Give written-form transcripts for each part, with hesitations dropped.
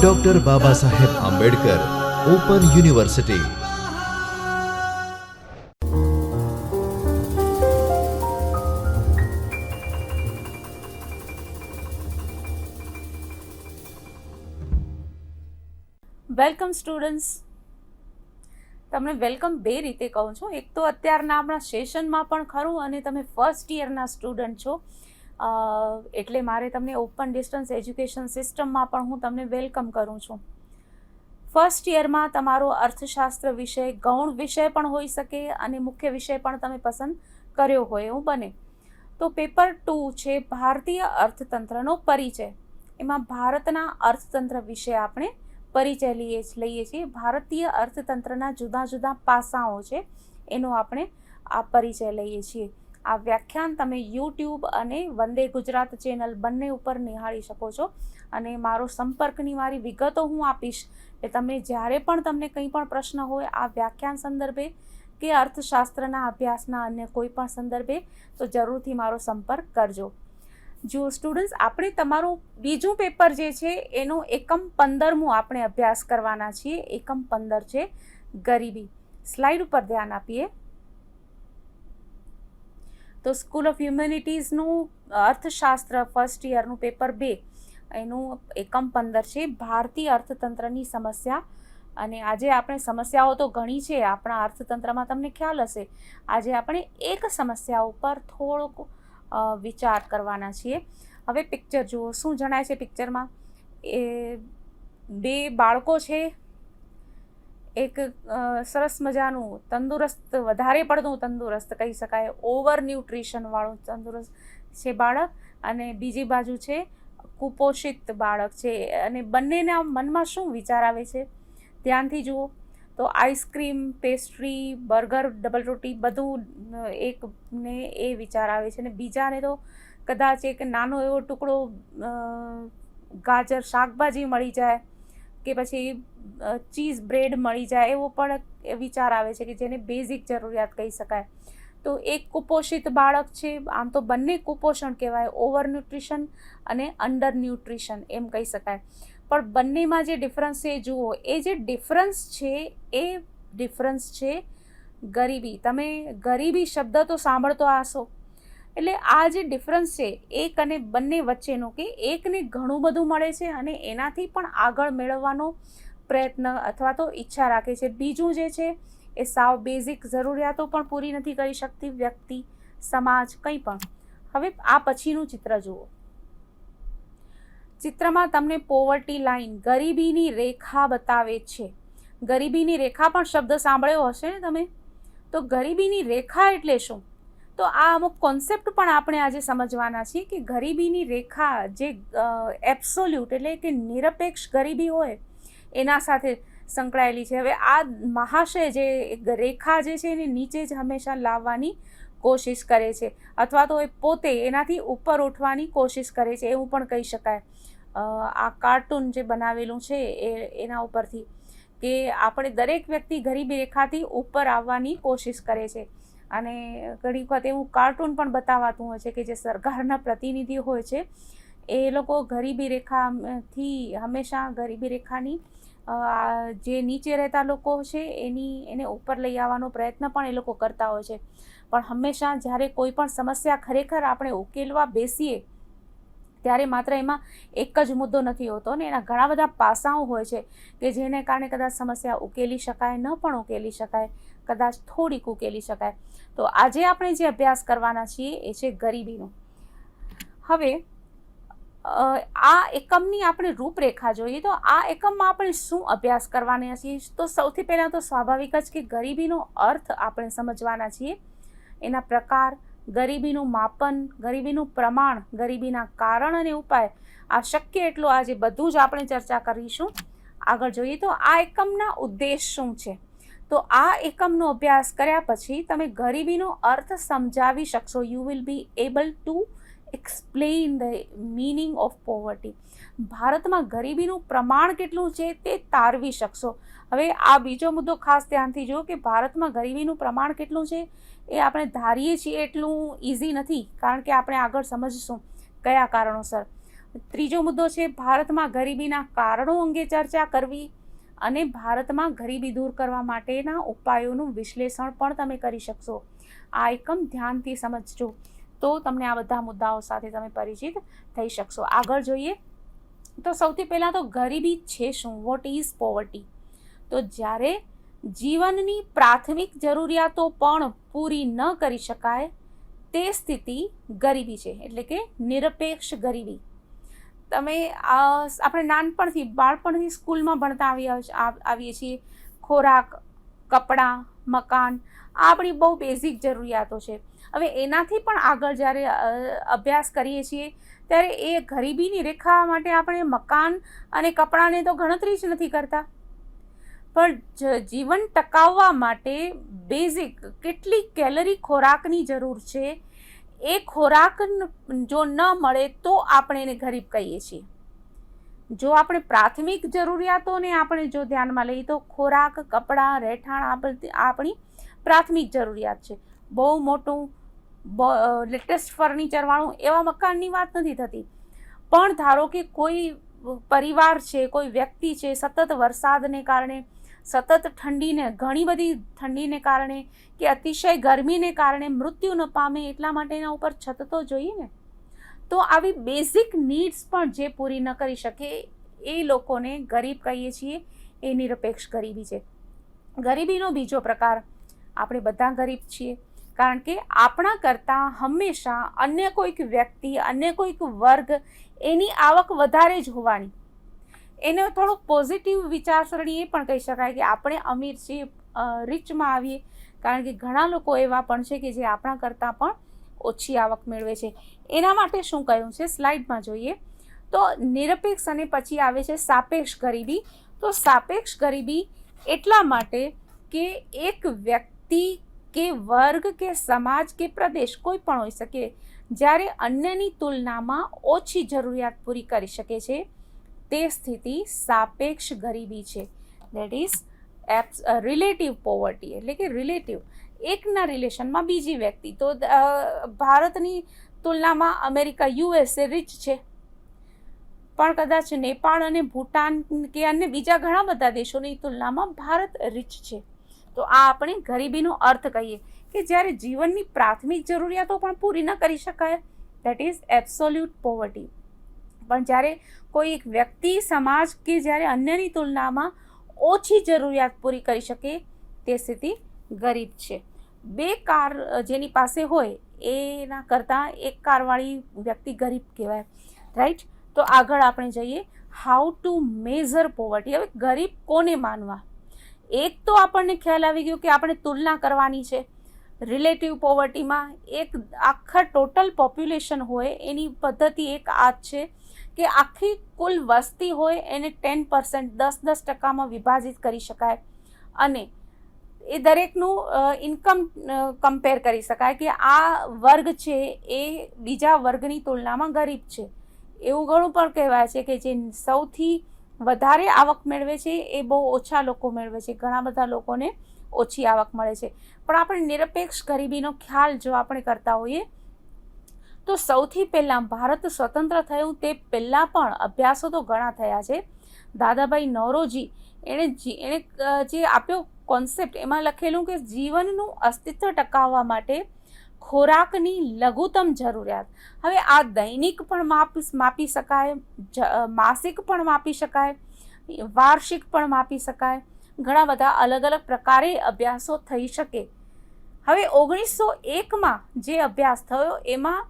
Doctor Baba Saheb Ambedkar open university. Welcome students. તમને welcome બે રીતે કહું છું. એક તો અત્યારના આપણા સેશનમાં પણ ખરું, અને તમે ફર્સ્ટ યરના સ્ટુડન્ટ છો એટલે મારે તમને ઓપન ડિસ્ટન્સ એજ્યુકેશન સિસ્ટમમાં પણ હું તમને વેલકમ કરું છું. ફર્સ્ટ યરમાં તમારો અર્થશાસ્ત્ર વિષય ગૌણ વિષય પણ હોઈ શકે અને મુખ્ય વિષય પણ તમે પસંદ કર્યો હોય એવું બને. તો પેપર 2 છે ભારતીય અર્થતંત્રનો પરિચય. એમાં ભારતના અર્થતંત્ર વિશે આપણે પરિચય લઈએ છીએ. ભારતીય અર્થતંત્રના જુદા જુદા પાસાઓ છે એનો આપણે આ પરિચય લઈએ છીએ. આ વ્યાખ્યાન તમે યુટ્યુબ અને વંદે ગુજરાત ચેનલ બંને ઉપર નિહાળી શકો છો, અને મારો સંપર્કની મારી વિગતો હું આપીશ કે તમે જ્યારે પણ તમને કંઈ પણ પ્રશ્ન હોય આ વ્યાખ્યાન સંદર્ભે કે અર્થશાસ્ત્રના અભ્યાસના અન્ય કોઈ પણ સંદર્ભે, તો જરૂરથી મારો સંપર્ક કરજો. જો સ્ટુડન્ટ્સ, આપણે તમારું બીજું પેપર જે છે એનો એકમ 15મું આપણે અભ્યાસ કરવાના છીએ. એકમ 15 છે ગરીબી. સ્લાઇડ ઉપર ધ્યાન આપીએ તો સ્કૂલ ઓફ હ્યુમેનિટીઝનું અર્થશાસ્ત્ર ફર્સ્ટ યરનું પેપર 2 એનું એકમ 15 છે ભારતીય અર્થતંત્રની સમસ્યા. અને આજે આપણે સમસ્યાઓ તો ઘણી છે આપણા અર્થતંત્રમાં, તમને ખ્યાલ હશે. આજે આપણે એક સમસ્યા ઉપર થોડોક વિચાર કરવાના છીએ. હવે પિક્ચર જુઓ, શું જણાય છે પિક્ચરમાં? એ બે બાળકો છે. એક સરસ મજાનું તંદુરસ્ત, વધારે પડતું તંદુરસ્ત કહી શકાય, ઓવર ન્યુટ્રિશનવાળું તંદુરસ્ત છે બાળક, અને બીજી બાજુ છે કુપોષિત બાળક છે. અને બંનેના મનમાં શું વિચાર આવે છે ધ્યાનથી જુઓ. તો આઈસ્ક્રીમ, પેસ્ટ્રી, બર્ગર, ડબલ રોટી બધું એકને એ વિચાર આવે છે, અને બીજાને તો કદાચ એક નાનો એવો ટુકડો ગાજર શાકભાજી મળી જાય કે પછી ચીઝ બ્રેડ મળી જાય એવો પણ વિચાર આવે છે કે જેને બેઝિક જરૂરિયાત કહી શકાય. તો એક કુપોષિત બાળક છે. આમ તો બંને કુપોષણ કહેવાય, ઓવર ન્યુટ્રિશન અને અંડર ન્યુટ્રિશન એમ કહી શકાય. પણ બંનેમાં જે ડિફરન્સ છે જુઓ, એ જે ડિફરન્સ છે એ ડિફરન્સ છે ગરીબી. તમે ગરીબી શબ્દ તો સાંભળતો હશો. એટલે આ જે ડિફરન્સ છે એક અને બંને વચ્ચેનો, કે એકને ઘણું બધું મળે છે અને એનાથી પણ આગળ મેળવવાનો પ્રયત્ન અથવા તો ઈચ્છા રાખે છે. બીજું જે છે એ સાવ બેઝિક જરૂરિયાતો પણ પૂરી નથી કરી શકતી વ્યક્તિ, સમાજ, કંઈ પણ. હવે આ પછીનું ચિત્ર જુઓ. ચિત્રમાં તમને પોવર્ટી લાઈન, ગરીબીની રેખા બતાવે છે. ગરીબીની રેખા પણ શબ્દ સાંભળ્યો હશે ને તમે? તો ગરીબીની રેખા એટલે શું? તો આ અમુક કોન્સેપ્ટ પણ આપણે આજે સમજવાના છીએ કે ગરીબીની રેખા જે એબ્સોલ્યુટ એટલે કે નિરપેક્ષ ગરીબી હોય એના સાથે સંકળાયેલી છે. હવે આ મહાશય જે રેખા જે છે એને નીચે જ હંમેશા લાવવાની કોશિશ કરે છે, અથવા તો એ પોતે એનાથી ઉપર ઉઠવાની કોશિશ કરે છે એવું પણ કહી શકાય. આ કાર્ટૂન જે બનાવેલું છે એના ઉપરથી કે આપણે દરેક વ્યક્તિ ગરીબી રેખાથી ઉપર આવવાની કોશિશ કરે છે. અને ઘણી વખત એવું કાર્ટૂન પણ બતાવાતું હોય છે કે જે સરકારના પ્રતિનિધિ હોય છે એ લોકો ગરીબી રેખાથી હંમેશા ગરીબી રેખાની જે નીચે રહેતા લોકો છે એને ઉપર લઈ આવવાનો પ્રયત્ન પણ એ લોકો કરતા હોય છે. પણ હંમેશા જ્યારે કોઈ પણ સમસ્યા ખરેખર આપણે ઉકેલવા બેસીએ ત્યારે માત્ર એમાં એક જ મુદ્દો નથી હોતો, ને એના ઘણા બધા પાસાઓ હોય છે કે જેને કારણે કદાચ સમસ્યા ઉકેલી શકાય, ન પણ ઉકેલી શકાય, કદાચ થોડીક ઉકેલી શકાય. તો આજે આપણે જે અભ્યાસ કરવાના છીએ એ છે ગરીબીનો. હવે આ એકમની આપણે રૂપરેખા જોઈએ તો આ એકમમાં આપણે શું અભ્યાસ કરવાના છીએ? તો સૌથી પહેલાં તો સ્વાભાવિક જ કે ગરીબીનો અર્થ આપણે સમજવાના છીએ, એના પ્રકાર, ગરીબીનું માપન, ગરીબીનું પ્રમાણ, ગરીબીના કારણ અને ઉપાય. આ શક્ય એટલું આજે બધું જ આપણે ચર્ચા કરીશું. આગળ જોઈએ તો આ એકમના ઉદ્દેશ શું છે? તો આ એકમનો અભ્યાસ કર્યા પછી તમે ગરીબીનો અર્થ સમજાવી શકશો. You will be able to explain the meaning of poverty. ભારતમાં ગરીબીનું પ્રમાણ કેટલું છે તે તારવી શકશો. હવે આ બીજો મુદ્દો ખાસ ધ્યાનથી જુઓ કે ભારતમાં ગરીબીનું પ્રમાણ કેટલું છે એ આપણે ધારીએ છીએ એટલું ઇઝી નથી, કારણ કે આપણે આગળ સમજીશું કયા કારણોસર. ત્રીજો મુદ્દો છે ભારતમાં ગરીબીના કારણો અંગે ચર્ચા કરવી અને ભારતમાં ગરીબી દૂર કરવા માટેના ઉપાયોનું વિશ્લેષણ પણ તમે કરી શકશો. આ એકમ ધ્યાનથી સમજજો તો તમને આ બધા મુદ્દાઓ સાથે તમે પરિચિત થઈ શકશો. આગળ જોઈએ તો સૌથી પહેલાં તો ગરીબી છે શું? What is poverty? તો જ્યારે જીવનની પ્રાથમિક જરૂરિયાતો પણ પૂરી ન કરી શકાય તે સ્થિતિ ગરીબી છે, એટલે કે નિરપેક્ષ ગરીબી. તમે આપણે નાનપણથી બાળપણથી સ્કૂલમાં ભણતા આવીએ છીએ. ખોરાક, કપડાં, મકાન આ આપણી બહુ બેઝિક જરૂરિયાતો છે. હવે એનાથી પણ આગળ જ્યારે અભ્યાસ કરીએ છીએ ત્યારે એ ગરીબીની રેખા માટે આપણે મકાન અને કપડાંને તો ગણતરી જ નથી કરતા. પણ જીવન ટકાવવા માટે બેઝિક કેટલી કેલરી ખોરાકની જરૂર છે, એ ખોરાક જો ન મળે તો આપણે એને ગરીબ કહીએ છીએ. જો આપણે પ્રાથમિક જરૂરિયાતોને આપણે જો ધ્યાનમાં લઈએ તો ખોરાક, કપડાં, રહેઠાણ આપણી પ્રાથમિક જરૂરિયાત છે. બહુ મોટું લેટેસ્ટ ફર્નિચરવાળું એવા મકાનની વાત નથી થતી. પણ ધારો કે કોઈ પરિવાર છે, કોઈ વ્યક્તિ છે, સતત વરસાદને કારણે, સતત ઠંડીને, ઘણી બધી ઠંડીને કારણે કે અતિશય ગરમીને કારણે મૃત્યુ ન પામે એટલા માટે એના ઉપર છત તો જોઈએ ને. તો આવી બેઝિક નીડ્સ પણ જે પૂરી ન કરી શકે એ લોકોને ગરીબ કહીએ છીએ. એ નિરપેક્ષ ગરીબી છે. ગરીબીનો બીજો પ્રકાર, આપણે બધા ગરીબ છીએ કારણ કે આપણા કરતાં હંમેશા અન્ય કોઈક વ્યક્તિ, અન્ય કોઈક વર્ગ એની આવક વધારે જ હોવાની. એને થોડુંક પોઝિટિવ વિચારસરણી એ પણ કહી શકાય કે આપણે અમીર છીએ, રીચમાં આવીએ, કારણ કે ઘણા લોકો એવા પણ છે કે જે આપણા કરતાં પણ ઓછી આવક મેળવે છે. એના માટે શું કહ્યું છે સ્લાઇડમાં જોઈએ તો નિરપેક્ષ અને પછી આવે છે સાપેક્ષ ગરીબી. તો સાપેક્ષ ગરીબી એટલા માટે કે એક વ્યક્તિ કે વર્ગ કે સમાજ કે પ્રદેશ કોઈ પણ હોઈ શકે, જ્યારે અન્યની તુલનામાં ઓછી જરૂરિયાત પૂરી કરી શકે છે તે સ્થિતિ સાપેક્ષ ગરીબી છે. દેટ ઇઝ રિલેટિવ પોવર્ટી, એટલે કે રિલેટિવ, એકના રિલેશનમાં બીજી વ્યક્તિ. તો ભારતની તુલનામાં અમેરિકા, USA રીચ છે, પણ કદાચ નેપાળ અને ભૂટાન કે અન્ય બીજા ઘણા બધા દેશોની તુલનામાં ભારત રીચ છે. તો આ આપણે ગરીબીનો અર્થ કહીએ કે જ્યારે જીવનની પ્રાથમિક જરૂરિયાતો પણ પૂરી ન કરી શકાય, દેટ ઇઝ એબ્સોલ્યુટ પોવર્ટી. પણ જ્યારે કોઈ એક વ્યક્તિ, સમાજ કે જ્યારે અન્યની તુલનામાં ઓછી જરૂરિયાત પૂરી કરી શકે તે સ્થિતિ ગરીબ છે. 2 કાર જેની પાસે હોય એના કરતાં 1 કારવાળી વ્યક્તિ ગરીબ કહેવાય, રાઈટ. તો આગળ આપણે જઈએ હાઉ ટુ મેઝર પોવર્ટી. હવે ગરીબ કોને માનવા? એક તો આપણને ખ્યાલ આવી ગયો કે આપણે તુલના કરવાની છે. રિલેટિવ પોવર્ટીમાં એક આખા ટોટલ પોપ્યુલેશન હોય એની પદ્ધતિ એક આ જ છે કે આખી કુલ વસ્તી હોય એને 10%, 10% વિભાજિત કરી શકાય અને એ દરેકનું ઇન્કમ કમ્પેર કરી શકાય કે આ વર્ગ છે એ બીજા વર્ગની તુલનામાં ગરીબ છે. એવું ઘણું પણ કહેવાય છે કે જે સૌથી વધારે આવક મેળવે છે એ બહુ ઓછા લોકો મેળવે છે, ઘણા બધા લોકોને ઓછી આવક મળે છે. પણ આપણે નિરપેક્ષ ગરીબીનો ખ્યાલ જો આપણે કરતા હોઈએ તો સૌથી પહેલાં ભારત સ્વતંત્ર થયું તે પહેલાં પણ અભ્યાસો તો ઘણા થયા છે. દાદાભાઈ નૌરોજી એણે જે આપ્યો કોન્સેપ્ટ, એમાં લખેલું કે જીવનનું અસ્તિત્વ ટકાવવા માટે ખોરાકની લઘુત્તમ જરૂરિયાત. હવે આ દૈનિક પણ માપી શકાય, માસિક પણ માપી શકાય, વાર્ષિક પણ માપી શકાય, ઘણા બધા અલગ અલગ પ્રકારે અભ્યાસો થઈ શકે. હવે 1901માં જે અભ્યાસ થયો એમાં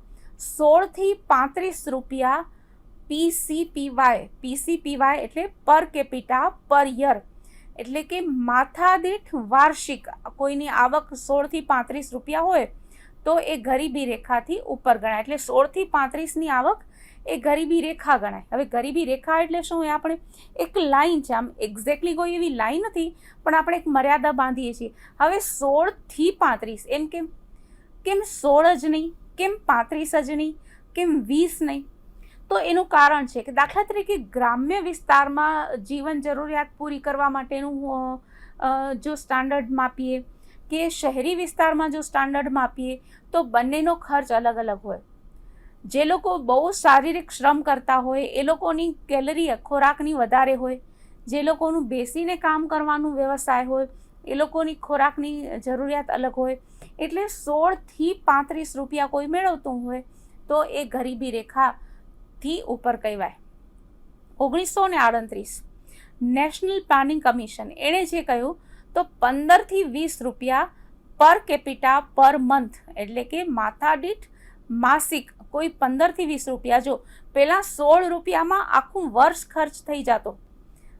16 થી 35 રૂપિયા PCPY એટલે પર કેપિટા પર યર, એટલે કે માથા દીઠ વાર્ષિક કોઈની આવક 16 થી 35 રૂપિયા હોય તો એ ગરીબી રેખાથી ઉપર ગણાય. એટલે 16 થી 35ની આવક એ ગરીબી રેખા ગણાય. હવે ગરીબી રેખા એટલે શું? એ આપણે એક લાઈન છે, આમ એક્ઝેક્ટલી કોઈ એવી લાઈન નથી, પણ આપણે એક મર્યાદા બાંધીએ છીએ. હવે 16 થી 35 એમ કેમ 16 જ નહીં, કેમ 35 જ નહીં, કેમ 20 નહીં? તો એનું કારણ છે કે દાખલા તરીકે ગ્રામ્ય વિસ્તારમાં જીવન જરૂરિયાત પૂરી કરવા માટેનું જો સ્ટાન્ડર્ડ માપીએ કે શહેરી વિસ્તારમાં જો સ્ટાન્ડર્ડ માપીએ તો બંનેનો ખર્ચ અલગ અલગ હોય. જે લોકો બહુ શારીરિક શ્રમ કરતા હોય એ લોકોની કેલરી ખોરાકની વધારે હોય, જે લોકોનું બેસીને કામ કરવાનું વ્યવસાય હોય એ લોકોની ખોરાકની જરૂરિયાત અલગ હોય. એટલે 16 થી 35 રૂપિયા કોઈ મેળવતું હોય તો એ ગરીબી રેખાથી ઉપર કહેવાય. 1938 નેશનલ પ્લાનિંગ કમિશન એણે જે કહ્યું તો 15 થી 20 રૂપિયા પર કેપિટા પર મંથ, એટલે કે માથા દીઠ માસિક કોઈ 15 થી 20 રૂપિયા, જો પહેલાં 16 રૂપિયામાં આખું વર્ષ ખર્ચ થઈ જતો,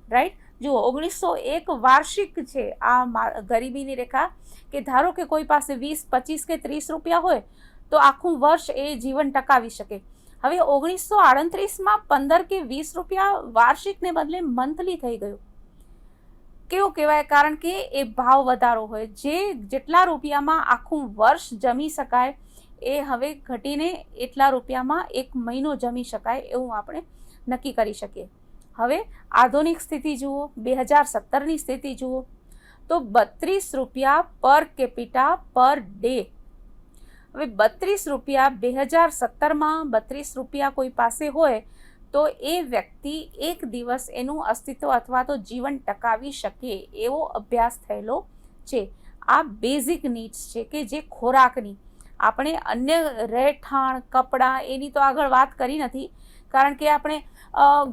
રાઈટ. જુઓ 1901 વાર્ષિક છે આ ગરીબીની રેખા, કે ધારો કે કોઈ પાસે 20, 25 કે 30 રૂપિયા હોય તો આખું વર્ષ એ જીવન ટકાવી શકે. હવે 1938માં 15 કે 20 રૂપિયા વાર્ષિકને બદલે મંથલી થઈ ગયું. કેવું કહેવાય? કારણ કે એ ભાવ વધારો હોય, જેટલા રૂપિયામાં આખું વર્ષ જમી શકાય એ હવે ઘટીને એટલા રૂપિયામાં એક મહિનો જમી શકાય એવું આપણે નક્કી કરી શકીએ. હવે આધુનિક સ્થિતિ જુઓ, 2017ની સ્થિતિ જુઓ તો 32 રૂપિયા પર કેપિટા પર ડે. હવે 32 રૂપિયા 2017માં 32 રૂપિયા કોઈ પાસે હોય તો એ વ્યક્તિ એક દિવસ એનું અસ્તિત્વ અથવા તો જીવન ટકાવી શકે એવો અભ્યાસ થયેલો છે. આ બેઝિક નીડ્સ છે કે જે ખોરાકની, આપણે અન્ય રહેઠાણ, કપડાં એની તો આગળ વાત કરી નથી, કારણ કે આપણે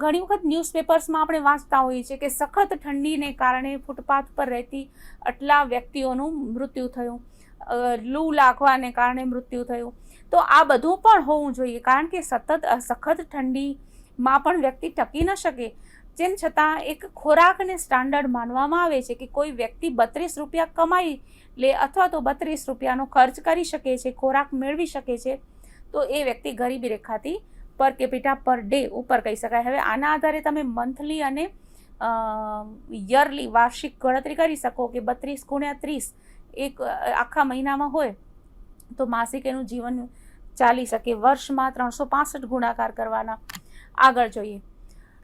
ઘણી વખત ન્યૂઝપેપર્સમાં આપણે વાંચતા હોઈએ છીએ કે સખત ઠંડીને કારણે ફૂટપાથ પર રહેતી આટલા વ્યક્તિઓનું મૃત્યુ થયું, લૂ લાગવાને કારણે મૃત્યુ થયું. તો આ બધું પણ હોવું જોઈએ, કારણ કે સખત ઠંડીમાં પણ વ્યક્તિ ટકી ન શકે. જેમ છતાં એક ખોરાકને સ્ટાન્ડર્ડ માનવામાં આવે છે કે કોઈ વ્યક્તિ 32 રૂપિયા કમાઈ લે અથવા તો 32 રૂપિયાનો ખર્ચ કરી શકે છે, ખોરાક મેળવી શકે છે, તો એ વ્યક્તિ ગરીબી રેખાથી પર કેપિટા પર ડે ઉપર કહી શકાય. હવે આના આધારે તમે મંથલી અને યરલી વાર્ષિક ગણતરી કરી શકો કે 32 × 30 એક આખા મહિનામાં હોય તો માસિક એનું જીવન ચાલી શકે. વર્ષમાં 365 ગુણાકાર કરવાના. આગળ જોઈએ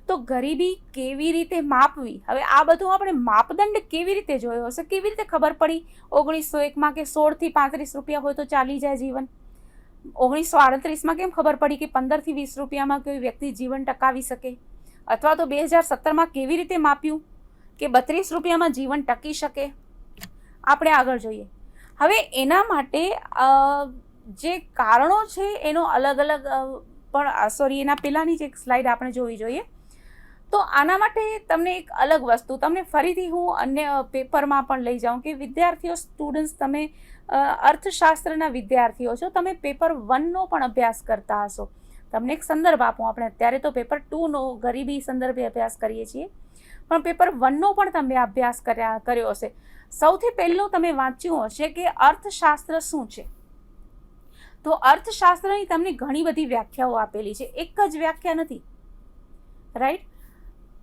તો ગરીબી કેવી રીતે માપવી. હવે આ બધું આપણે માપદંડ કેવી રીતે જોયો હશે, કેવી રીતે ખબર પડી 1901માં કે 16 થી 35 રૂપિયા હોય તો ચાલી જાય જીવન? 1938માં કેમ ખબર પડી કે 15 થી 20 રૂપિયામાં કોઈ વ્યક્તિ જીવન ટકાવી શકે? અથવા તો 2017માં કેવી રીતે માપ્યું કે 32 રૂપિયામાં જીવન ટકી શકે? આપણે આગળ જોઈએ. હવે એના માટે જે કારણો છે એનો અલગ અલગ પણ એના પહેલાંની જ એક સ્લાઇડ આપણે જોવી જોઈએ. તો આના માટે તમને એક અલગ વસ્તુ, તમને ફરીથી હું અન્ય પેપરમાં પણ લઈ જાઉં કે વિદ્યાર્થીઓ, સ્ટુડન્ટ્સ, તમે અર્થશાસ્ત્રના વિદ્યાર્થીઓ છો, તમે પેપર 1નો પણ અભ્યાસ કરતા હશો. તમને એક સંદર્ભ આપું, આપણે અત્યારે તો પેપર 2નો ગરીબી સંદર્ભે અભ્યાસ કરીએ છીએ, પણ પેપર 1નો પણ તમે અભ્યાસ કર્યો હશે. સૌથી પહેલું તમે વાંચ્યું હશે કે અર્થશાસ્ત્ર શું છે. તો અર્થશાસ્ત્રની તમને ઘણી બધી વ્યાખ્યાઓ આપેલી છે, એક જ વ્યાખ્યા નથી, રાઈટ.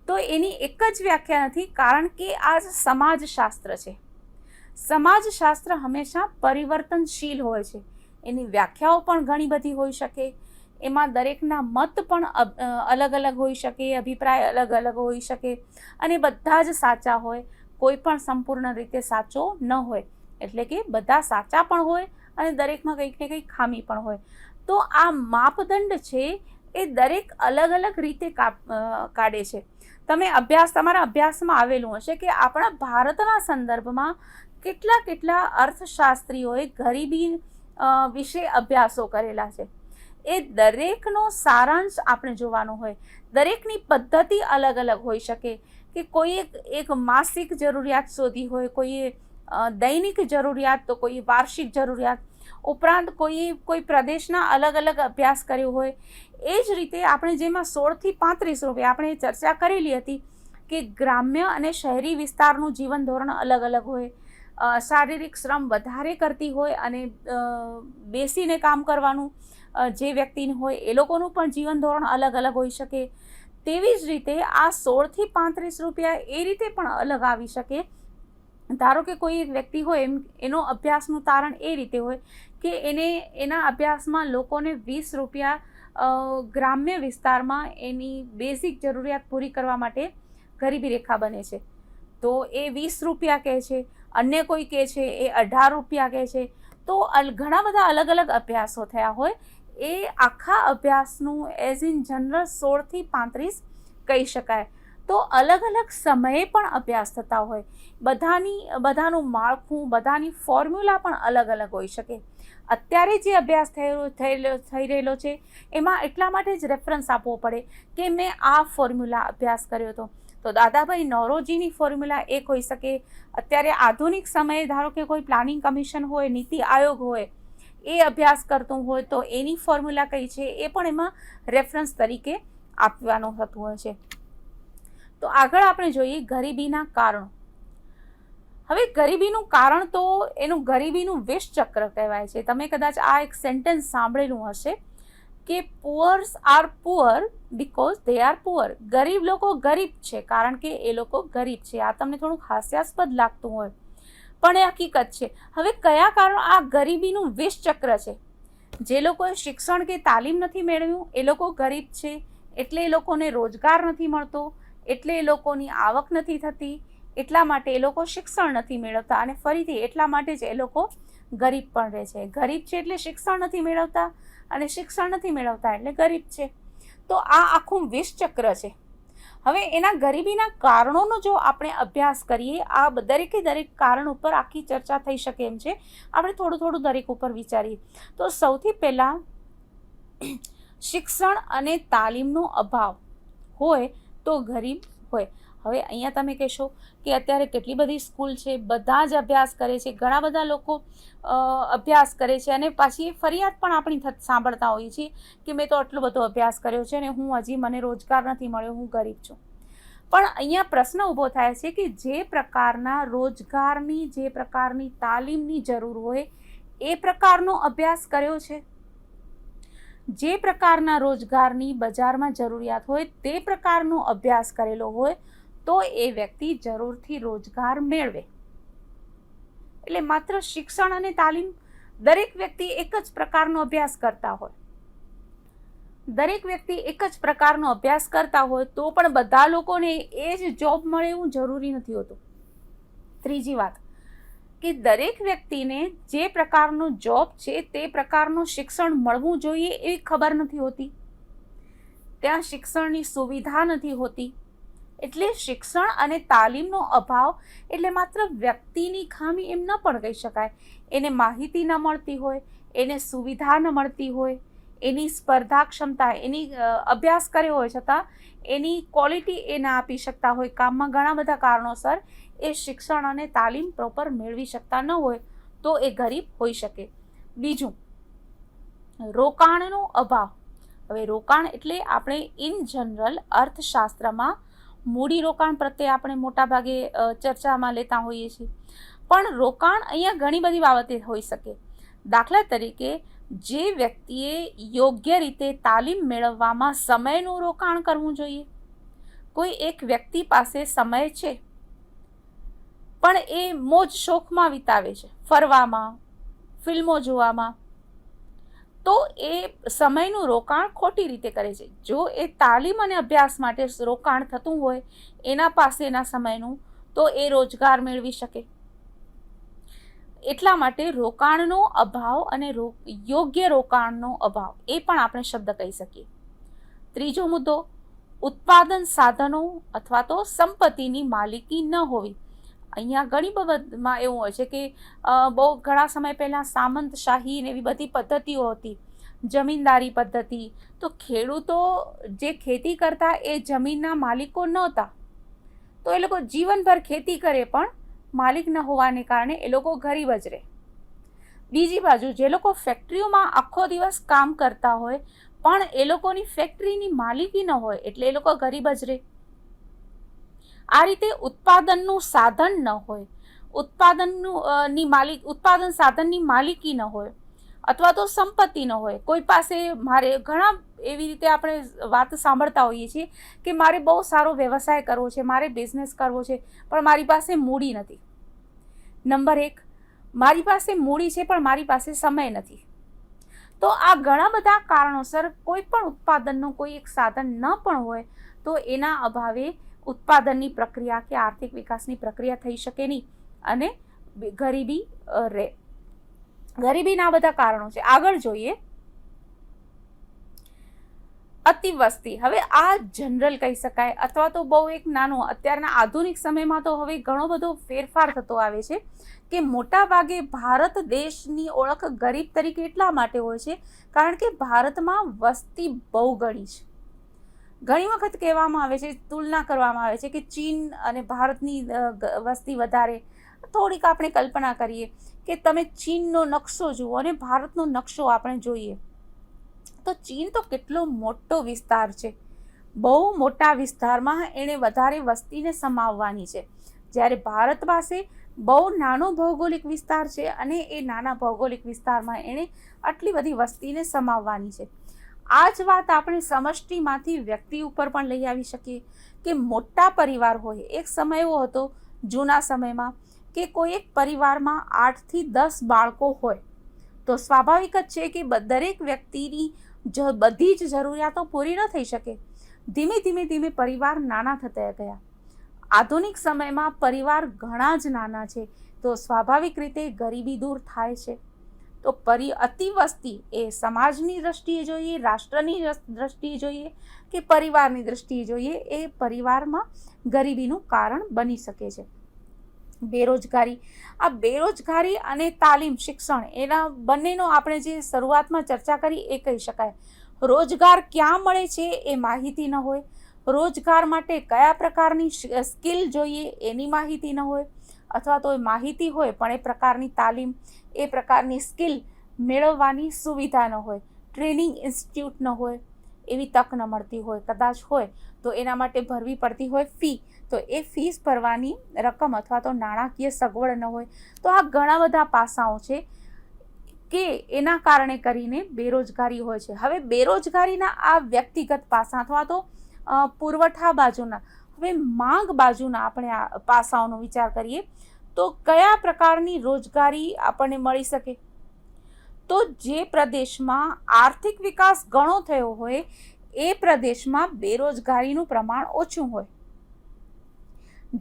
તો એની એક જ વ્યાખ્યા નથી, કારણ કે આ સમાજશાસ્ત્ર છે. સમાજશાસ્ત્ર હંમેશા પરિવર્તનશીલ હોય છે, એની વ્યાખ્યાઓ પણ ઘણી બધી હોઈ શકે, એમાં દરેકના મત પણ અલગ અલગ હોઈ શકે, અભિપ્રાય અલગ અલગ હોઈ શકે, અને બધા જ સાચા હોય, કોઈ પણ સંપૂર્ણ રીતે સાચો ન હોય. એટલે કે બધા સાચા પણ હોય અને દરેકમાં કંઈક ને કંઈક ખામી પણ હોય. તો આ માપદંડ છે એ દરેક અલગ અલગ રીતે કાઢે છે. તમે તમારા અભ્યાસમાં આવેલું હશે કે આપણા ભારતના સંદર્ભમાં કેટલા અર્થશાસ્ત્રીઓએ ગરીબી વિશે અભ્યાસો કરેલા છે. એ દરેકનો સારાંશ આપણે જોવાનો હોય. દરેકની પદ્ધતિ અલગ અલગ હોઈ શકે, કે કોઈ એક માસિક જરૂરિયાત શોધી હોય, કોઈએ દૈનિક જરૂરિયાત, તો કોઈ વાર્ષિક જરૂરિયાત, ઉપરાંત કોઈ પ્રદેશના અલગ અલગ અભ્યાસ કર્યો હોય. એ જ રીતે આપણે જેમાં 16 થી 35 રૂપિયા આપણે ચર્ચા કરેલી હતી કે ગ્રામ્ય અને શહેરી વિસ્તારનું જીવન ધોરણ અલગ અલગ હોય, શારીરિક શ્રમ વધારે કરતી હોય અને બેસીને કામ કરવાનું જે વ્યક્તિનું હોય એ લોકોનું પણ જીવન ધોરણ અલગ અલગ હોઈ શકે. તેવી જ રીતે આ 16 થી 35 રૂપિયા એ રીતે પણ અલગ આવી શકે. ધારો કે કોઈ એક વ્યક્તિ હોય, એનો અભ્યાસનું તારણ એ રીતે હોય કે એના અભ્યાસમાં લોકોને 20 રૂપિયા ગ્રામ્ય વિસ્તારમાં એની બેઝિક જરૂરિયાત પૂરી કરવા માટે ગરીબી રેખા બને છે, તો એ 20 રૂપિયા કહે છે. અન્ય કોઈ કહે છે એ 18 રૂપિયા કહે છે. તો ઘણા બધા અલગ અલગ અભ્યાસો થયા હોય. એ આખા અભ્યાસનું એઝ ઇન જનરલ 16 થી 35 કહી શકાય. તો અલગ અલગ સમયે પણ અભ્યાસ થતા હોય, બધાનું માળખું, બધાની ફોર્મ્યુલા પણ અલગ અલગ હોઈ શકે. અત્યારે જે અભ્યાસ થઈ રહેલો છે એમાં એટલા માટે જ રેફરન્સ આપવો પડે કે મેં આ ફોર્મ્યુલા અભ્યાસ કર્યો હતો. તો દાદાભાઈ નોરોજીની ફોર્મ્યુલા એક હોઈ શકે. અત્યારે આધુનિક સમયે ધારો કે કોઈ પ્લાનિંગ કમિશન હોય, નીતિ આયોગ હોય, એ અભ્યાસ કરતું હોય તો એની ફોર્મ્યુલા કઈ છે એ પણ એમાં રેફરન્સ તરીકે આપવાનું થતું હોય છે. તો આગળ આપણે જોઈએ ગરીબીના કારણો. હવે ગરીબીનું કારણ તો એનું ગરીબીનું વિષ ચક્ર કહેવાય છે. તમે કદાચ આ એક સેન્ટેન્સ સાંભળેલું હશે કે poors are poor because they are poor. ગરીબ લોકો ગરીબ છે કારણ કે એ લોકો ગરીબ છે. આ તમને થોડુંક હાસ્યાસ્પદ લાગતું હોય પણ એ હકીકત છે. હવે કયા કારણો? આ ગરીબીનું વિષ ચક્ર છે. જે લોકોએ શિક્ષણ કે તાલીમ નથી મેળવ્યું એ લોકો ગરીબ છે, એટલે એ લોકોને રોજગાર નથી મળતો, એટલે એ લોકોની આવક નથી થતી, એટલા માટે એ લોકો શિક્ષણ નથી મેળવતા, અને ફરીથી એટલા માટે જ એ લોકો ગરીબ પણ રહે છે. ગરીબ છે એટલે શિક્ષણ નથી મેળવતા, અને શિક્ષણ નથી મેળવતા એટલે ગરીબ છે. તો આ આખું વિષ ચક્ર છે. હવે એના ગરીબીના કારણોનો જો આપણે અભ્યાસ કરીએ, આ દરેકે દરેક કારણ ઉપર આખી ચર્ચા થઈ શકે એમ છે. આપણે થોડું થોડું દરેક ઉપર વિચારીએ. તો સૌથી પહેલાં શિક્ષણ અને તાલીમનો અભાવ હોય તો ગરીબ હોય. હવે અહીંયા તમે કહેશો કે અત્યારે કેટલી બધી સ્કૂલ છે, બધા જ અભ્યાસ કરે છે, ઘણા બધા લોકો અભ્યાસ કરે છે, અને પાછી એ ફરિયાદ પણ આપણી સાંભળતા હોઈએ છીએ કે મેં તો આટલો બધો અભ્યાસ કર્યો છે અને મને રોજગાર નથી મળ્યો, હું ગરીબ છું. પણ અહીંયા પ્રશ્ન ઊભો થાય છે કે જે પ્રકારના રોજગારની, જે પ્રકારની તાલીમની જરૂર હોય એ પ્રકારનો અભ્યાસ કર્યો છે? જે પ્રકારના રોજગારની બજારમાં જરૂરિયાત હોય તે પ્રકારનો અભ્યાસ કરેલો હોય તો એ વ્યક્તિ જરૂરથી રોજગાર મેળવે. એટલે માત્ર શિક્ષણ અને તાલીમ, દરેક વ્યક્તિ એક જ પ્રકારનો અભ્યાસ કરતા હોય, દરેક વ્યક્તિ એક જ પ્રકારનો અભ્યાસ કરતા હોય તો પણ બધા લોકોને એ જ જોબ મળે એવું જરૂરી નથી હોતું. ત્રીજી વાત કે દરેક વ્યક્તિને જે પ્રકારનો જોબ છે તે પ્રકારનું શિક્ષણ મળવું જોઈએ એવી ખબર નથી હોતી, ત્યાં શિક્ષણની સુવિધા નથી હોતી. એટલે શિક્ષણ અને તાલીમનો અભાવ એટલે માત્ર વ્યક્તિની ખામી એમ ન પણ કહી શકાય. એને માહિતી ન મળતી હોય, એને સુવિધા ન મળતી હોય, એની સ્પર્ધા ક્ષમતા, એની અભ્યાસ કર્યો હોય છતાં એની ક્વોલિટી એ ના આપી શકતા હોય કામમાં, ઘણા બધા કારણોસર એ શિક્ષણ અને તાલીમ પ્રોપર મેળવી શકતા ન હોય તો એ ગરીબ હોઈ શકે. બીજું, રોકાણનો અભાવ. હવે રોકાણ એટલે આપણે ઇન જનરલ અર્થશાસ્ત્રમાં મૂડી રોકાણ પ્રત્યે આપણે મોટાભાગે ચર્ચામાં લેતા હોઈએ છીએ, પણ રોકાણ અહીંયા ઘણી બધી બાબતે હોઈ શકે. દાખલા તરીકે જે વ્યક્તિએ યોગ્ય રીતે તાલીમ મેળવવામાં સમયનું રોકાણ કરવું જોઈએ. કોઈ એક વ્યક્તિ પાસે સમય છે પણ એ મોજ શોખમાં વિતાવે છે, ફરવામાં, ફિલ્મો જોવામાં, તો એ સમયનું રોકાણ ખોટી રીતે કરે છે. જો એ તાલીમ અને અભ્યાસ માટે રોકાણ થતું હોય એના પાસેના સમયનું, તો એ રોજગાર મેળવી શકે. એટલા માટે રોકાણનો અભાવ અને યોગ્ય રોકાણનો અભાવ એ પણ આપણે શબ્દ કહી શકીએ. ત્રીજો મુદ્દો, ઉત્પાદન સાધનો અથવા તો સંપત્તિની માલિકી ન હોવી. અહીંયા ઘણી બાબતમાં એવું હોય છે કે બહુ ઘણા સમય પહેલાં સામંતશાહી ને એવી બધી પદ્ધતિઓ હતી, જમીનદારી પદ્ધતિ. તો ખેડૂતો જે ખેતી કરતા એ જમીનના માલિકો નહોતા, તો એ લોકો જીવનભર ખેતી કરે પણ માલિક ન હોવાને કારણે એ લોકો ગરીબ જ રહે. બીજી બાજુ જે લોકો ફેક્ટરીઓમાં આખો દિવસ કામ કરતા હોય પણ એ લોકોની ફેક્ટરીની માલિકી ન હોય એટલે એ લોકો ગરીબ જ રહે. આ રીતે ઉત્પાદનનું સાધન ન હોય, ઉત્પાદન સાધનની માલિકી ન હોય, અથવા તો સંપત્તિ ન હોય. કોઈ પાસે, ઘણા એવી રીતે આપણે વાત સાંભળતા હોઈએ છીએ કે મારે બહુ સારો વ્યવસાય કરવો છે, મારે બિઝનેસ કરવો છે, પણ મારી પાસે મૂડી નથી. નંબર 1, મારી પાસે મૂડી છે પણ મારી પાસે સમય નથી. તો આ ઘણા બધા કારણોસર કોઈ પણ ઉત્પાદનનું કોઈ એક સાધન ન પણ હોય તો એના અભાવે ઉત્પાદનની પ્રક્રિયા કે આર્થિક વિકાસની પ્રક્રિયા થઈ શકે નહીં અને ગરીબી રહે. ગરીબીના બધા કારણો છે. આગળ જોઈએ અતિવસ્તી, હવે આ જનરલ કહી શકાય અથવા તો બહુ એક નાનું, અત્યારના આધુનિક સમયમાં તો હવે ઘણો બધો ફેરફાર થતો આવે છે કે મોટા ભાગે ભારત દેશની ઓળખ ગરીબ તરીકે એટલા માટે હોય છે કારણ કે ભારતમાં વસ્તી બહુ ઘણી છે. ઘણી વખત કહેવામાં આવે છે, તુલના કરવામાં આવે છે કે ચીન અને ભારતની વસ્તી વધારે. થોડીક આપણે કલ્પના કરીએ કે તમે ચીનનો નકશો જુઓ અને ભારતનો નકશો આપણે જોઈએ તો ચીન તો કેટલો મોટો વિસ્તાર છે, બહુ મોટા વિસ્તારમાં એણે વધારે વસ્તીને સમાવવાની છે, જ્યારે ભારત પાસે બહુ નાનો ભૌગોલિક વિસ્તાર છે અને એ નાના ભૌગોલિક વિસ્તારમાં એણે આટલી બધી વસ્તીને સમાવવાની છે. આ જ વાત આપણે સમષ્ટિમાંથી વ્યક્તિ ઉપર પણ લઈ આવી શકીએ કે મોટા પરિવાર હોય. એક સમય એવો હતો જૂના સમયમાં કે કોઈ એક પરિવારમાં 8 થી 10 બાળકો હોય તો સ્વાભાવિક જ છે કે દરેક વ્યક્તિની બધી જ જરૂરિયાતો પૂરી ન થઈ શકે. ધીમે ધીમે પરિવાર નાના થતા ગયા. આધુનિક સમયમાં પરિવાર ઘણા જ નાના છે તો સ્વાભાવિક રીતે ગરીબી દૂર થાય છે. તો અતિવસ્તી એ સમાજની દ્રષ્ટિએ જોઈએ, રાષ્ટ્રની દ્રષ્ટિએ જોઈએ કે પરિવારની દ્રષ્ટિએ જોઈએ, એ પરિવારમાં ગરીબીનું કારણ બની શકે છે. બેરોજગારી, આ બેરોજગારી અને તાલીમ, શિક્ષણ, એના બંનેનો આપણે જે શરૂઆતમાં ચર્ચા કરી એ કહી શકાય. રોજગાર ક્યાં મળે છે એ માહિતી ન હોય, રોજગાર માટે કયા પ્રકારની સ્કિલ જોઈએ એની માહિતી ન હોય, અથવા તો એ માહિતી હોય પણ એ પ્રકારની તાલીમ, એ પ્રકારની સ્કિલ મેળવવાની સુવિધા ન હોય, ટ્રેનિંગ ઇન્સ્ટિટ્યૂટ ન હોય, એવી તક ન મળતી હોય, કદાચ હોય તો એના માટે ભરવી પડતી હોય ફી, તો એ ફીસ ભરવાની રકમ અથવા તો નાણાકીય સગવડ ન હોય. તો આ ઘણા બધા પાસાઓ છે કે એના કારણે કરીને બેરોજગારી હોય છે. હવે બેરોજગારીના આ વ્યક્તિગત પાસા અથવા તો પુરવઠા બાજુના, હવે માંગ બાજુના આપણે આ પાસાઓનો વિચાર કરીએ તો કયા પ્રકારની રોજગારી આપણને મળી શકે? તો જે પ્રદેશમાં આર્થિક વિકાસ ઘણો થયો હોય એ પ્રદેશમાં બેરોજગારીનું પ્રમાણ ઓછું હોય.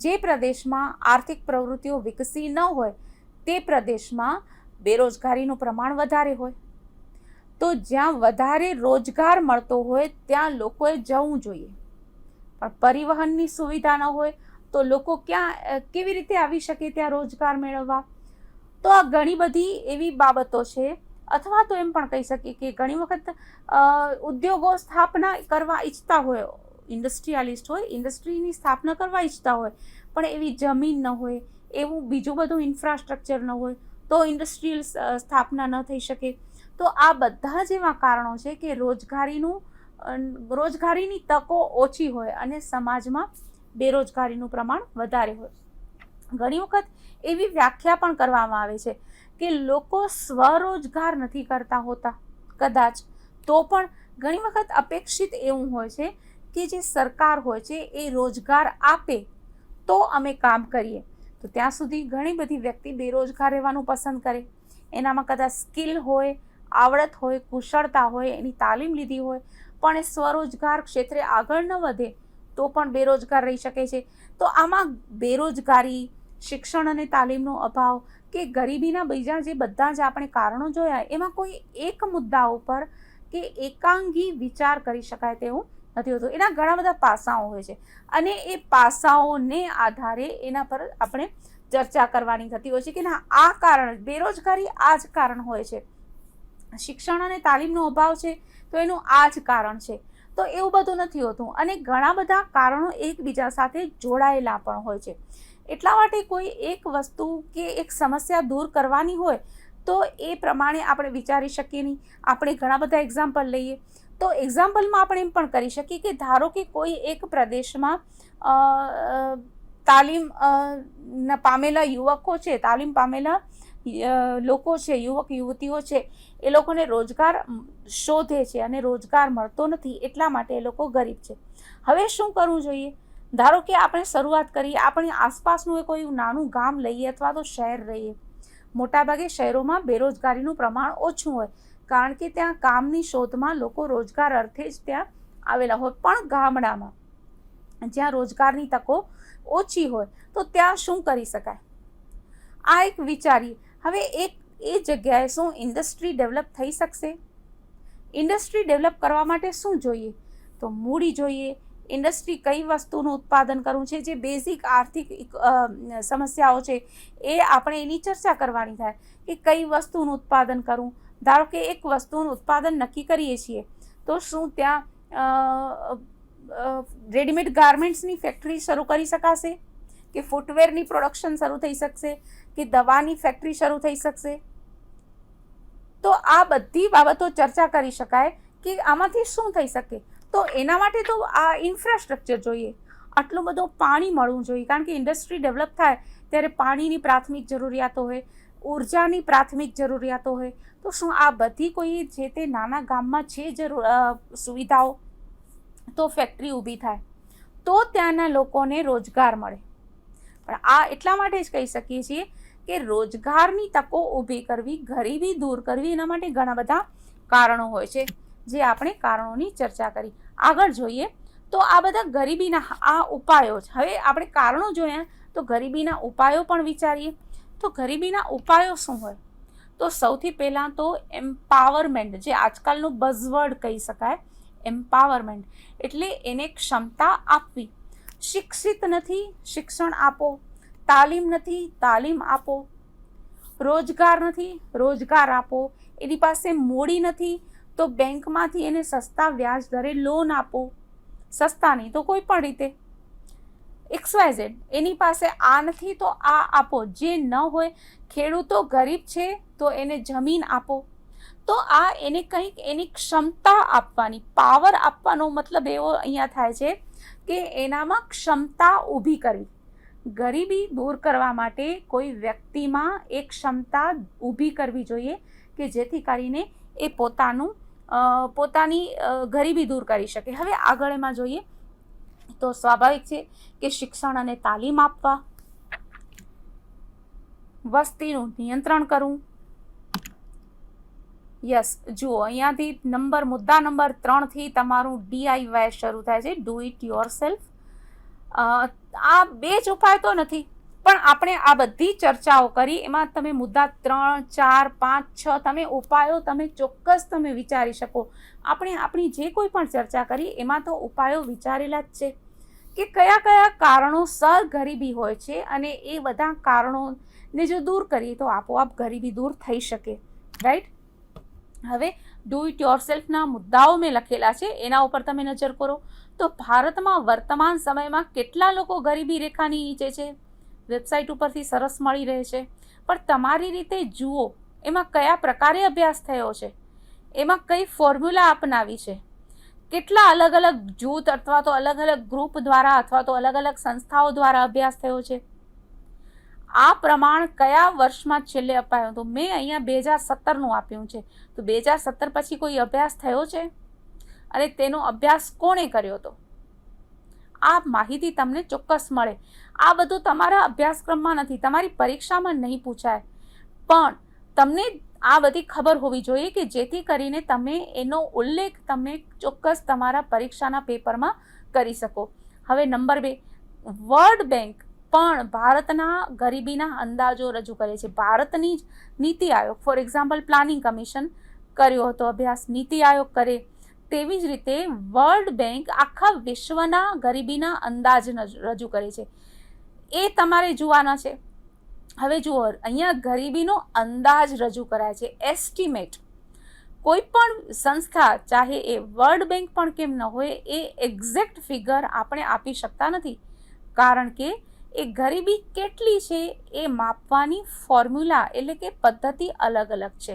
જે પ્રદેશમાં આર્થિક પ્રવૃત્તિઓ વિકસી ન હોય તે પ્રદેશમાં બેરોજગારીનું પ્રમાણ વધારે હોય. તો જ્યાં વધારે રોજગાર મળતો હોય ત્યાં લોકોએ જવું જોઈએ, પણ પરિવહનની સુવિધા ન હોય તો લોકો કેવી રીતે આવી શકે ત્યાં રોજગાર મેળવવા? તો આ ઘણી બધી એવી બાબતો છે. અથવા તો એમ પણ કહી શકીએ કે ઘણી વખત ઉદ્યોગો સ્થાપના કરવા ઈચ્છતા હોય, ઇન્ડસ્ટ્રીયાલિસ્ટ હોય, ઇન્ડસ્ટ્રીની સ્થાપના કરવા ઈચ્છતા હોય, પણ એવી જમીન ન હોય, એવું બીજું બધું ઇન્ફ્રાસ્ટ્રક્ચર ન હોય તો ઇન્ડસ્ટ્રીયલ સ્થાપના ન થઈ શકે. તો આ બધા જ એવા કારણો છે કે રોજગારીની તકો ઓછી હોય અને સમાજમાં બેરોજગારીનું પ્રમાણ વધારે હોય. ઘણી વખત એવી વ્યાખ્યા પણ કરવામાં આવે છે કે લોકો સ્વરોજગાર નથી કરતા હોતા કદાચ, તો પણ ઘણી વખત અપેક્ષિત એવું હોય છે કે જે સરકાર હોય છે એ રોજગાર આપે તો અમે કામ કરીએ. તો ત્યાં સુધી ઘણી બધી વ્યક્તિ બેરોજગાર રહેવાનું પસંદ કરે. એનામાં કદાચ સ્કિલ હોય, આવડત હોય, કુશળતા હોય, એની તાલીમ લીધી હોય, પણ એ સ્વરોજગાર ક્ષેત્રે આગળ ન વધે તો પણ બેરોજગાર રહી શકે છે. તો આમાં બેરોજગારી, શિક્ષણ અને તાલીમનો અભાવ કે ગરીબીના બીજા જે બધા જ આપણે કારણો જોયા એમાં કોઈ એક મુદ્દા ઉપર કે એકાંગી વિચાર કરી શકાય તેવું નથી હોતું. એના ઘણા બધા પાસાઓ હોય છે અને એ પાસાઓને આધારે એના પર આપણે ચર્ચા કરવાની થતી હોય છે કે ના, આ કારણ, બેરોજગારી આ જ કારણ હોય છે, શિક્ષણ અને તાલીમનો અભાવ છે તો એનું આ જ કારણ છે. તો એવું બધું નથી હોતું અને ઘણા બધા કારણો એકબીજા સાથે જોડાયેલા પણ હોય છે. એટલા માટે કોઈ એક વસ્તુ કે એક સમસ્યા દૂર કરવાની હોય તો એ પ્રમાણે આપણે વિચારી શકીએ નહીં. આપણે ઘણા બધા એક્ઝામ્પલ લઈએ તો એક્ઝામ્પલમાં આપણે એમ પણ કરી શકીએ કે ધારો કે કોઈ એક પ્રદેશમાં તાલીમ પામેલા યુવકો છે, તાલીમ પામેલા લોકો છે, યુવક યુવતીઓ છે, એ લોકોને રોજગાર શોધે છે અને રોજગાર મળતો નથી, એટલા માટે એ લોકો ગરીબ છે. હવે શું કરવું જોઈએ? ધારો કે આપણે શરૂઆત કરીએ, આપણે આસપાસનું કોઈ નાનું ગામ લઈએ અથવા તો શહેર રહીએ. મોટાભાગે શહેરોમાં બેરોજગારીનું પ્રમાણ ઓછું હોય કારણ કે ત્યાં કામની શોધમાં લોકો રોજગાર અર્થે જ ત્યાં આવેલા હોય. પણ ગામડામાં જ્યાં રોજગારની તકો ઓછી હોય તો ત્યાં શું કરી શકાય? આ એક વિચારીએ. હવે એ જગ્યાએ શું ઇન્ડસ્ટ્રી ડેવલપ થઈ શકશે? ઇન્ડસ્ટ્રી ડેવલપ કરવા માટે શું જોઈએ? તો મૂડી જોઈએ, ઇન્ડસ્ટ્રી કઈ વસ્તુનું ઉત્પાદન કરવું છે, જે બેઝિક આર્થિક સમસ્યાઓ છે એ આપણે એની ચર્ચા કરવાની થાય કે કઈ વસ્તુનું ઉત્પાદન કરવું. ધારો કે એક વસ્તુનું ઉત્પાદન નક્કી કરીએ છીએ તો શું ત્યાં રેડીમેડ ગાર્મેન્ટ્સની ફેક્ટરી શરૂ કરી શકાશે, કે ફૂટવેરની પ્રોડક્શન શરૂ થઈ શકશે, કે દવાની ફેક્ટરી શરૂ થઈ શકશે? તો આ બધી બાબતો ચર્ચા કરી શકાય કે આમાંથી શું થઈ શકે. તો એના માટે તો આ ઇન્ફ્રાસ્ટ્રક્ચર જોઈએ, આટલું બધું પાણી મળવું જોઈએ, કારણ કે ઇન્ડસ્ટ્રી ડેવલપ થાય ત્યારે પાણીની પ્રાથમિક જરૂરિયાતો હોય, ઉર્જાની પ્રાથમિક જરૂરિયાતો હોય. તો શું આ બધી કોઈ જે તે નાના ગામમાં છે સુવિધાઓ? તો ફેક્ટરી ઊભી થાય તો ત્યાંના લોકોને રોજગાર મળે. પણ આ એટલા માટે જ કહી શકીએ છીએ કે રોજગારની તકો ઊભી કરવી, ગરીબી દૂર કરવી, એના માટે ઘણા બધા કારણો હોય છે, જે આપણે કારણોની ચર્ચા કરી. આગળ જોઈએ તો આ બધા ગરીબીના આ ઉપાયો છે. હવે આપણે કારણો જોયા તો ગરીબીના ઉપાયો પણ વિચારીએ. તો ગરીબીના ઉપાયો શું હોય? તો સૌથી પહેલાં તો એમ્પાવરમેન્ટ, જે આજકાલનું બઝવર્ડ કહી શકાય, એમ્પાવરમેન્ટ એટલે એને ક્ષમતા આપવી. શિક્ષિત નથી, શિક્ષણ આપો. તાલીમ નથી, તાલીમ આપો. રોજગાર નથી, રોજગાર આપો. એની પાસે મૂડી નથી તો બેંકમાંથી એને સસ્તા વ્યાજ દરે લોન આપો. સસ્તા નહીં તો કોઈ પણ રીતે. XYZ એની પાસે આ નથી તો આ આપો. જે ન હોય, ખેડૂતો ગરીબ છે તો એને જમીન આપો. તો આ એને કંઈક એની ક્ષમતા આપવાની, પાવર આપવાનો મતલબ એવો અહીંયા થાય છે કે એનામાં ક્ષમતા ઊભી કરવી. ગરીબી દૂર કરવા માટે કોઈ વ્યક્તિમાં એક ક્ષમતા ઊભી કરવી જોઈએ કે જેથી કરીને એ પોતાની ગરીબી દૂર કરી શકે. હવે આગળ એમાં જોઈએ તો સ્વાભાવિક છે કે શિક્ષણ અને તાલીમ આપવા, વસ્તીનું નિયંત્રણ કરવું. યસ, જુઓ અહીંયાથી મુદ્દા નંબર 3 તમારું DIY શરૂ થાય છે, ડુ ઇટ યોર સેલ્ફ. આ બે જ ઉપાય તો નથી, પણ આપણે આ બધી ચર્ચાઓ કરી એમાં તમે મુદ્દા 3, 4, 5, 6 તમે ઉપાયો ચોક્કસ વિચારી શકો. આપણે આપણી જે કોઈ પણ ચર્ચા કરી એમાં તો ઉપાયો વિચારેલા જ છે કે કયા કયા કારણોસર ગરીબી હોય છે, અને એ બધા કારણોને જો દૂર કરીએ તો આપોઆપ ગરીબી દૂર થઈ શકે. રાઈટ? હવે ડુ ઇટ યોર સેલ્ફના મુદ્દાઓ મેં લખેલા છે, એના ઉપર તમે નજર કરો તો ભારતમાં વર્તમાન સમયમાં કેટલા લોકો ગરીબી રેખાની નીચે છે? વેબસાઇટ ઉપરથી સરસ મળી રહે છે, પણ તમારી રીતે જુઓ એમાં કયા પ્રકારે અભ્યાસ થયો છે, એમાં કઈ ફોર્મ્યુલા અપનાવી છે, કેટલા અલગ અલગ જૂથ અથવા તો અલગ અલગ ગ્રુપ દ્વારા અથવા તો અલગ અલગ સંસ્થાઓ દ્વારા અભ્યાસ થયો છે. આ પ્રમાણ કયા વર્ષમાં છેલ્લે અપાયું હતું? મેં અહીંયા 2017નું આપ્યું છે. તો 2017 પછી કોઈ અભ્યાસ થયો છે અને તેનો અભ્યાસ કોણે કર્યો હતો? આ માહિતી તમને ચોક્કસ મળે. આ બધું તમારા અભ્યાસક્રમમાં નથી, તમારી પરીક્ષામાં નહીં પૂછાય, પણ તમને આ બધી ખબર હોવી જોઈએ કે જેથી કરીને તમે એનો ઉલ્લેખ તમે ચોક્કસ તમારા પરીક્ષાના પેપરમાં કરી શકો. હવે નંબર 2, વર્લ્ડ બેંક પણ ભારતના ગરીબીના અંદાજો રજૂ કરે છે. ભારતની જ NITI Aayog, for example planning commission કર્યો હતો અભ્યાસ, નીતિ આયોગ કરે, તેવી જ રીતે વર્લ્ડ બેંક આખા વિશ્વના ગરીબીના અંદાજ રજૂ કરે છે. એ તમારે જોવાના છે. હવે જુઓ, અહીંયા ગરીબીનો અંદાજ રજૂ કરાય છે, એસ્ટિમેટ. કોઈ પણ સંસ્થા, ચાહે એ વર્લ્ડ બેંક પણ કેમ ન હોય, એ એક્ઝેક્ટ ફિગર આપણે આપી શકતા નથી, કારણ કે એ ગરીબી કેટલી છે એ માપવાની ફોર્મ્યુલા એટલે કે પદ્ધતિ અલગ અલગ છે.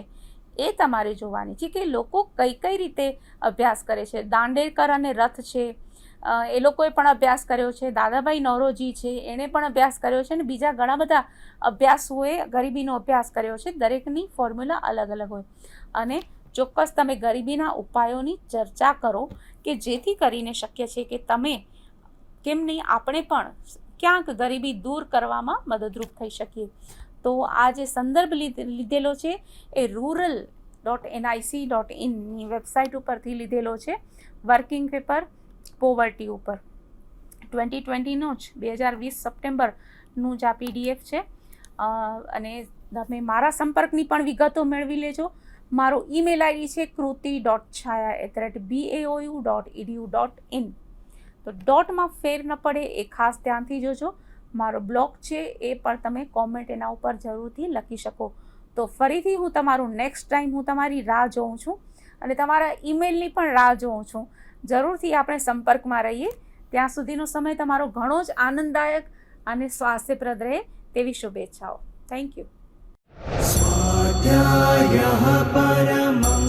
એ તમારે જોવાની છે કે લોકો કઈ કઈ રીતે અભ્યાસ કરે છે. દાંડેકર અને રથ છે, એ લોકોએ પણ અભ્યાસ કર્યો છે. દાદાભાઈ નૌરોજી છે, એણે પણ અભ્યાસ કર્યો છે, અને બીજા ઘણા બધા અભ્યાસોએ ગરીબીનો અભ્યાસ કર્યો છે. દરેકની ફોર્મ્યુલા અલગ અલગ હોય, અને ચોક્કસ તમે ગરીબીના ઉપાયોની ચર્ચા કરો કે જેથી કરીને શક્ય છે કે તમે કેમ નહીં આપણે પણ ક્યાંક ગરીબી દૂર કરવામાં મદદરૂપ થઈ શકીએ. તો આ જે સંદર્ભ લીધેલો છે એ rural.nic.in વેબસાઇટ ઉપરથી લીધેલો છે. વર્કિંગ પેપર પોવર્ટી ઉપર 2020નો જ 2020 સપ્ટેમ્બરનું જ આ PDF છે. અને તમે મારા સંપર્કની પણ વિગતો મેળવી લેજો. મારો ઈમેલ આઈડી છે kruti.chhaya@baou.edu.in. તો ડોટમાં ફેર ન પડે એ ખાસ ધ્યાનથી જોજો. મારો બ્લોગ છે એ પણ તમે કોમેન્ટ એના ઉપર જરૂરથી લખી શકો. તો ફરીથી હું તમારું નેક્સ્ટ ટાઈમ હું તમારી રાહ જોઉં છું અને તમારા ઈમેલની પણ રાહ જોઉં છું. જરૂરથી આપણે સંપર્કમાં રહીએ. ત્યાં સુધીનો સમય તમારો ઘણો જ આનંદદાયક અને સ્વાસ્થ્યપ્રદ રહે તેવી શુભેચ્છાઓ. Thank you. स्वाध्यायः परमः